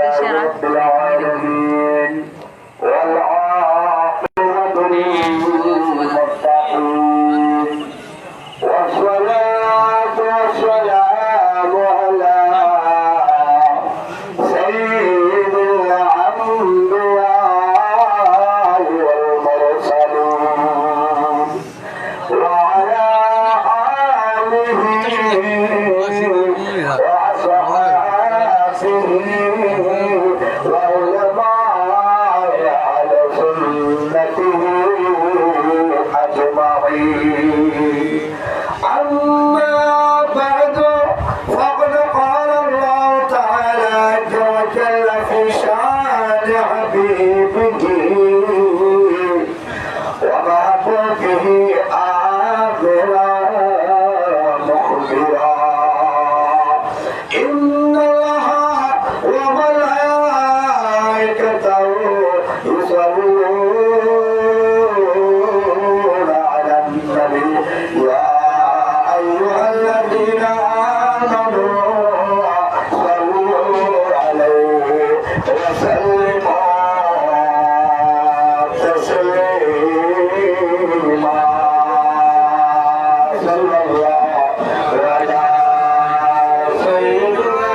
رب العالمين والعاقبة للمتقين والصلاة والسلام على سيد الأنبياء والمرسلين وعلى آله وعلماء على سنته أجمعين أما بعد فقد قال الله تعالى عز وجل في شان حبيبه وما به آخرا مخبرا إن الله وملائكته يصلون على النبي يا أيها الذين آمنوا صلوا عليه وسلموا تسليما صلى الله على سيدنا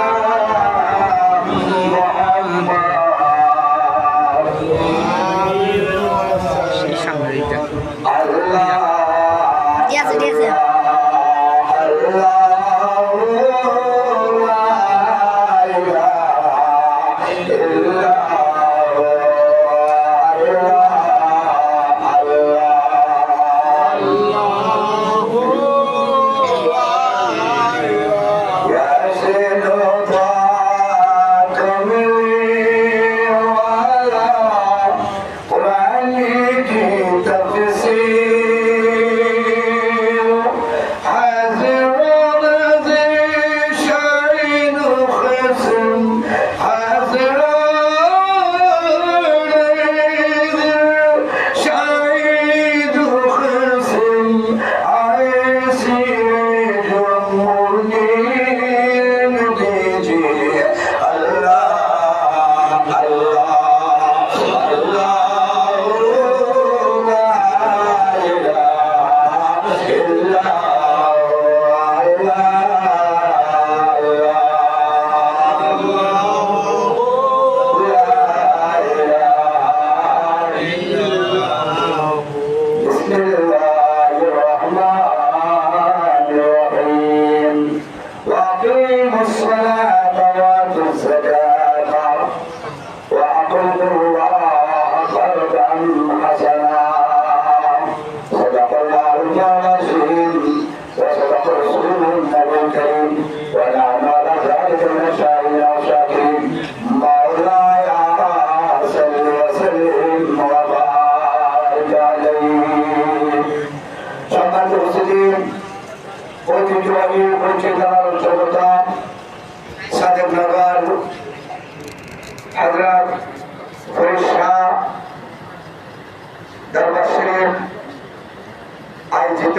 আয়োজিত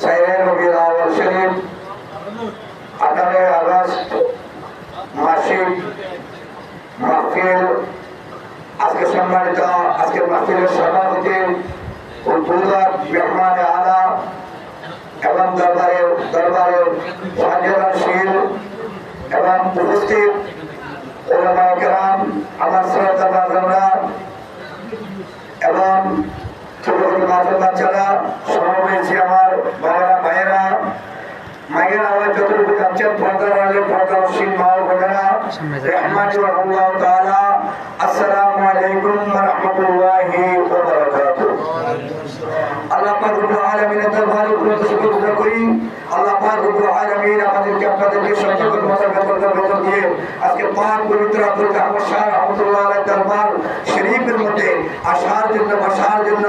সাইরের নবীর আওয়াল শরীফ 18 আগস্ট মাসিক মাহফিল আজকে সম্মানিত আজকের মাহফিলের সভাপতি উদ্বোধক মেহমান আলা এবং দরবারের সাহায্যশীল এবং উপস্থিত ওলামায়ে কেরাম আমার শ্রদ্ধা বান্ধবরা এবং ছোট ছোট বাচ্চারা সমাবেশী আমার বাবারা ভাইয়েরা মায়েরা আমার যতটুকু যাচ্ছেন পর্দাশীল মা ও বোনেরা রাহমাতুল্লাহ তাআলা আসসালামু আলাইকুম ওয়া রাহমাতুল্লাহি ওয়া বারাকাতুহু। আল্লাহ পাক রব্বুল আলামিনের দরবারে শুকরিয়া করি। আল্লাহ পাক রব্বুল আলামিন আমাদেরকে আপনাদেরকে সকল মাসাকাত দিয়ে আজকে পাক পবিত্র আব্দুল কাদের শাহ রাহমাতুল্লাহ আলাইহির দরবার শরীফের মধ্যে আসার জন্য বসার জন্য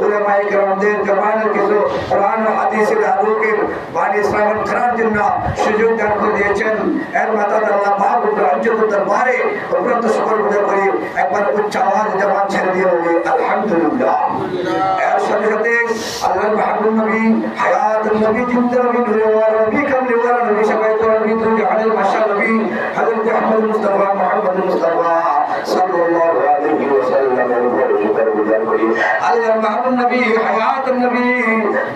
উলামায়ে কেরামদের জমানের কিছু কোরআন ও হাদিসের আলোকের বাণী শ্রবণ করার জন্য সুযোগ দান করে দিয়েছেন। এর মাতাল আল্লাহ পাক রব্বুল আলামিনের দরবারে অত্যন্ত শুকরিয়া করি। একবার উচ্চ আওয়াজে জবান ছেড়ে দিয়ে বলি আলহামদুলিল্লাহ। এর সাথে সাথে আল্লাহর মাহবুব নবী হায়াতুন নবী জিন্দা নবী নূরে ওয়া নবী কামলে ওয়া নবী শাফায়াতুল নবী তুরকি আলাইহিল মাশাআল্লাহ নবী হযরত আহমদ করি আল্লাহ মাহবুব নবী হায়াত নবী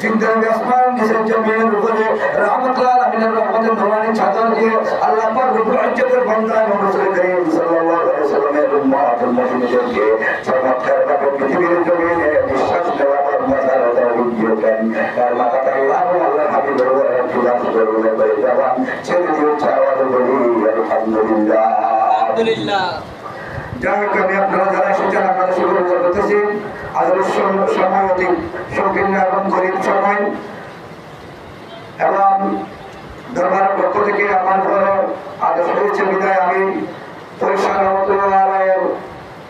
জিন্দা আসমান নিচে জমিনের উপরে রহমতুল্লাহ আলামিনের রহমতের নূরানি চাদর দিয়ে আল্লাহ পাক রব্বুল ইজ্জতের বান্দা রাসূল করিম সাল্লাল্লাহু আলাইহি ওয়াসাল্লামের উম্মাতুল মুসলিমদেরকে চমৎকার ভাবে পৃথিবীর জমিনে বিশ্বাস দেওয়ার মজার তৌফিক দিয়েছেন আর মাতা আল্লাহ আল্লাহ হাবিবের ইতিবাস করবে বলে জবান ছেড়ে দিয়ে চাওয়ার বলি আলহামদুলিল্লাহ আলহামদুলিল্লাহ। যাই হোক আমি আপনারা যারা এসেছেন আপনারা শুরু করতেছি আজকের সময় অতি সংকীর্ণ এবং গরিব সময় এবং দরবারের পক্ষ থেকে আমার ঘরে আদেশ হয়েছে বিদায় আমি পরিষ্কার রহমতুল্লাহের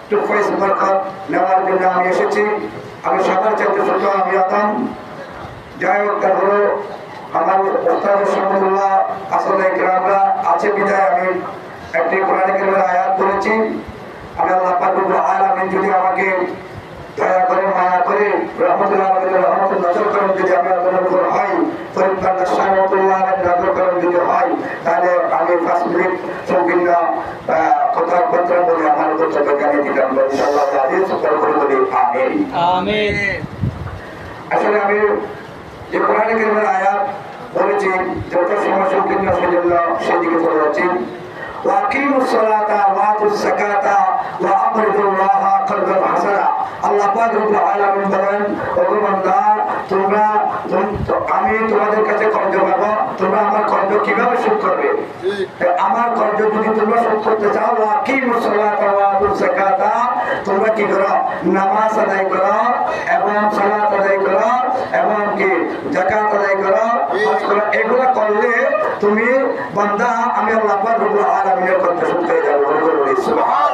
টুফাইস বরকত নেওয়ার জন্য আমি এসেছি। আমি সাঁতার চাইতে ছোট আমি আতাম। যাই হোক তারপরে আমার ওস্তাদ রহমতুল্লাহ আসলে গ্রামরা আছে বিদায় আমি একটি কোরআন কারীমের আয়াত পড়েছি। আমি আল্লাহ পাক রব্বুল আলামিন যদি আমাকে দয়া করে মায়া করে রহমতুল্লাহ রহমতুল নজর করেন যদি আমি আপনার উপর হয় ফরিদবাদ রহমতুল্লাহ নজর করেন যদি হয় তাহলে আমি 5 মিনিট সংকীর্ণ কথাবার্তা বলে আমার উপর চট্টগ্রামে দিলাম ইনশাআল্লাহ আজিজ সুপার করে বলি আমিন আমিন। আসলে আমি যে কোরআন কারীমের আয়াত বলেছি যত সময় সংকীর্ণ সেজন্য সেদিকে চলে যাচ্ছি। وأقيموا الصلاة وآتوا الزكاة وأقرضوا الله قرضا حسنا। আল্লাহ পাক রব্বুল আলামিন বলেন ওগো বান্দা তোমরা আমি তোমাদের কাছে কর্জ পাবো তোমরা আমার কর্জ কিভাবে শোধ করবে? আমার কর্জ যদি তোমরা শোধ করতে চাও ওয়াকিমুস সালাতা ওয়া আতুজ যাকাতা তোমরা কি করো নামাজ আদায় করো এবং সালাত আদায় করো এবং কি যাকাত আদায় করো হজ করো এগুলো করলে তুমি বান্দা আমি আল্লাহ পাক রব্বুল আলামিনের কর্জ শোধ করে যাবো। সুবহান